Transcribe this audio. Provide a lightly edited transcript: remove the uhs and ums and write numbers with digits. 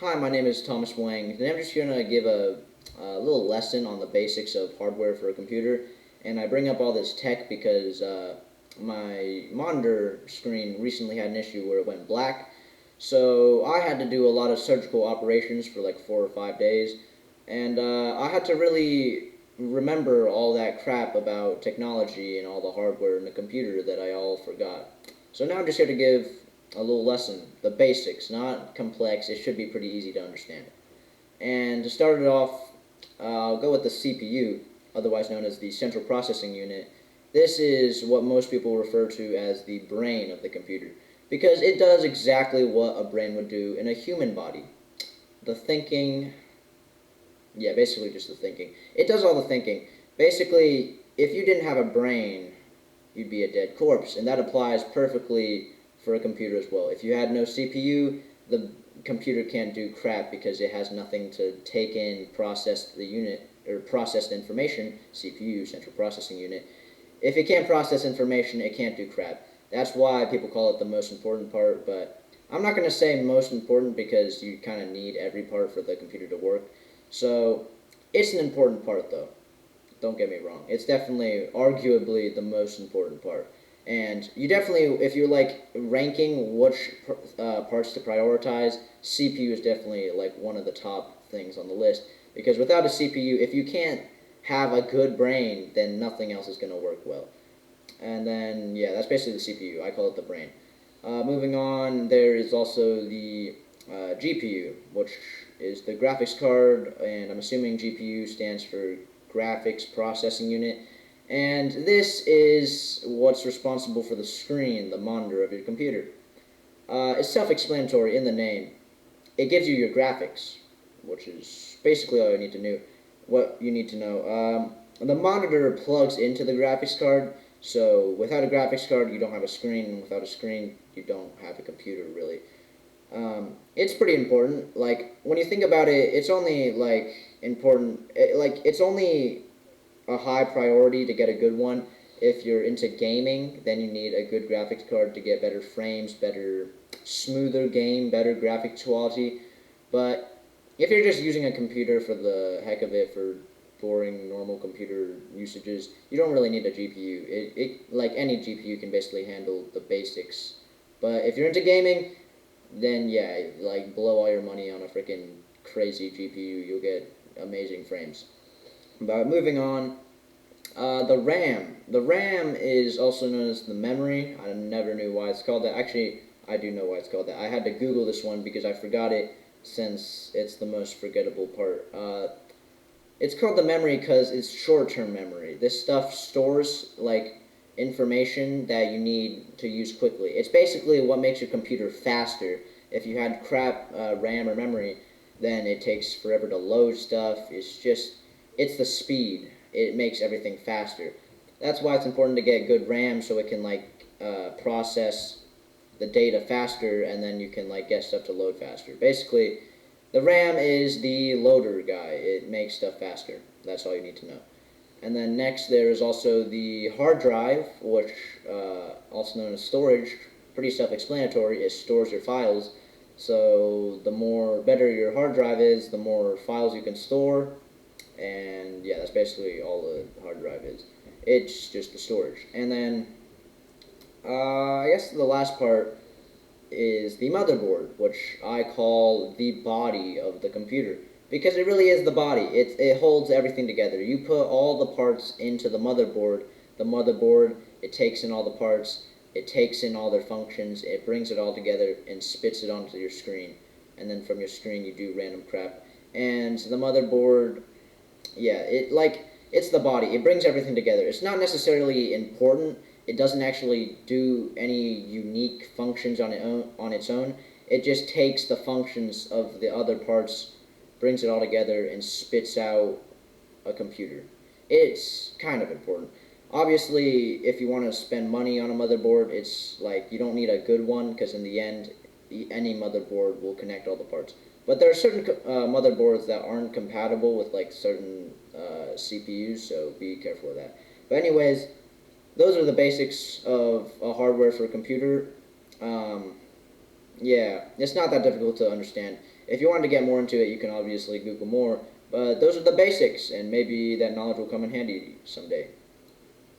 Hi, my name is Thomas Wang. Today I'm just going to give a little lesson on the basics of hardware for a computer. And I bring up all this tech because my monitor screen recently had an issue where it went black. So I had to do a lot of surgical operations for like 4 or 5 days. And I had to really remember all that crap about technology and all the hardware in the computer that I all forgot. So now I'm just here to give a little lesson, the basics, not complex. It should be pretty easy to understand. And to start it off, I'll go with the CPU, otherwise known as the Central Processing Unit. This is what most people refer to as the brain of the computer, because it does exactly what a brain would do in a human body. The thinking, yeah, basically just the thinking. It does all the thinking. Basically, if you didn't have a brain, you'd be a dead corpse, and that applies perfectly for a computer as well. If you had no CPU, the computer can't do crap because it has nothing to take in, process the unit, or process the information, CPU, Central Processing Unit. If it can't process information, it can't do crap. That's why people call it the most important part, but I'm not going to say most important because you kind of need every part for the computer to work. So it's an important part though. Don't get me wrong. It's definitely, arguably, the most important part. And you definitely, if you're like ranking which parts to prioritize, CPU is definitely like one of the top things on the list. Because without a CPU, if you can't have a good brain, then nothing else is going to work well. And then, yeah, that's basically the CPU. I call it the brain. Moving on, there is also the GPU, which is the graphics card, and I'm assuming GPU stands for Graphics Processing Unit. And this is what's responsible for the screen, the monitor of your computer. It's self-explanatory in the name. It gives you your graphics, which is basically all you need to know. What you need to know. The monitor plugs into the graphics card, so without a graphics card, you don't have a screen, and without a screen, you don't have a computer, really. It's pretty important. Like, when you think about it, it's only, like, important, it's only a high priority to get a good one. If you're into gaming, then you need a good graphics card to get better frames, better, smoother game, better graphics quality. But if you're just using a computer for the heck of it, for boring normal computer usages, you don't really need a GPU. Like any GPU can basically handle the basics. But if you're into gaming, then yeah, like blow all your money on a freaking crazy GPU. You'll get amazing frames. But moving on, the RAM. The RAM is also known as the memory. I never knew why it's called that. Actually, I do know why it's called that. I had to Google this one because I forgot it since it's the most forgettable part. It's called the memory because it's short-term memory. This stuff stores like information that you need to use quickly. It's basically what makes your computer faster. If you had crap RAM or memory, then it takes forever to load stuff. It's the speed. It makes everything faster. That's why it's important to get good RAM so it can like process the data faster, and then you can like get stuff to load faster. Basically, the RAM is the loader guy. It makes stuff faster. That's all you need to know. And then next there is also the hard drive, which also known as storage. Pretty self-explanatory. It stores your files. So the more better your hard drive is, the more files you can store. And yeah, that's basically all the hard drive is. It's just the storage. And then I guess the last part is the motherboard, which I call the body of the computer. Because it really is the body. It holds everything together. You put all the parts into the motherboard, it takes in all the parts, it takes in all their functions, it brings it all together and spits it onto your screen. And then from your screen you do random crap. And the motherboard, yeah, it's the body. It brings everything together. It's not necessarily important. It doesn't actually do any unique functions on its own. It just takes the functions of the other parts, brings it all together, and spits out a computer. It's kind of important. Obviously, if you want to spend money on a motherboard, it's like you don't need a good one because in the end, any motherboard will connect all the parts. But there are certain motherboards that aren't compatible with like certain CPUs, so be careful of that. But anyways, those are the basics of a hardware for a computer. Yeah, it's not that difficult to understand. if you wanted to get more into it, you can obviously Google more. But those are the basics, and maybe that knowledge will come in handy someday.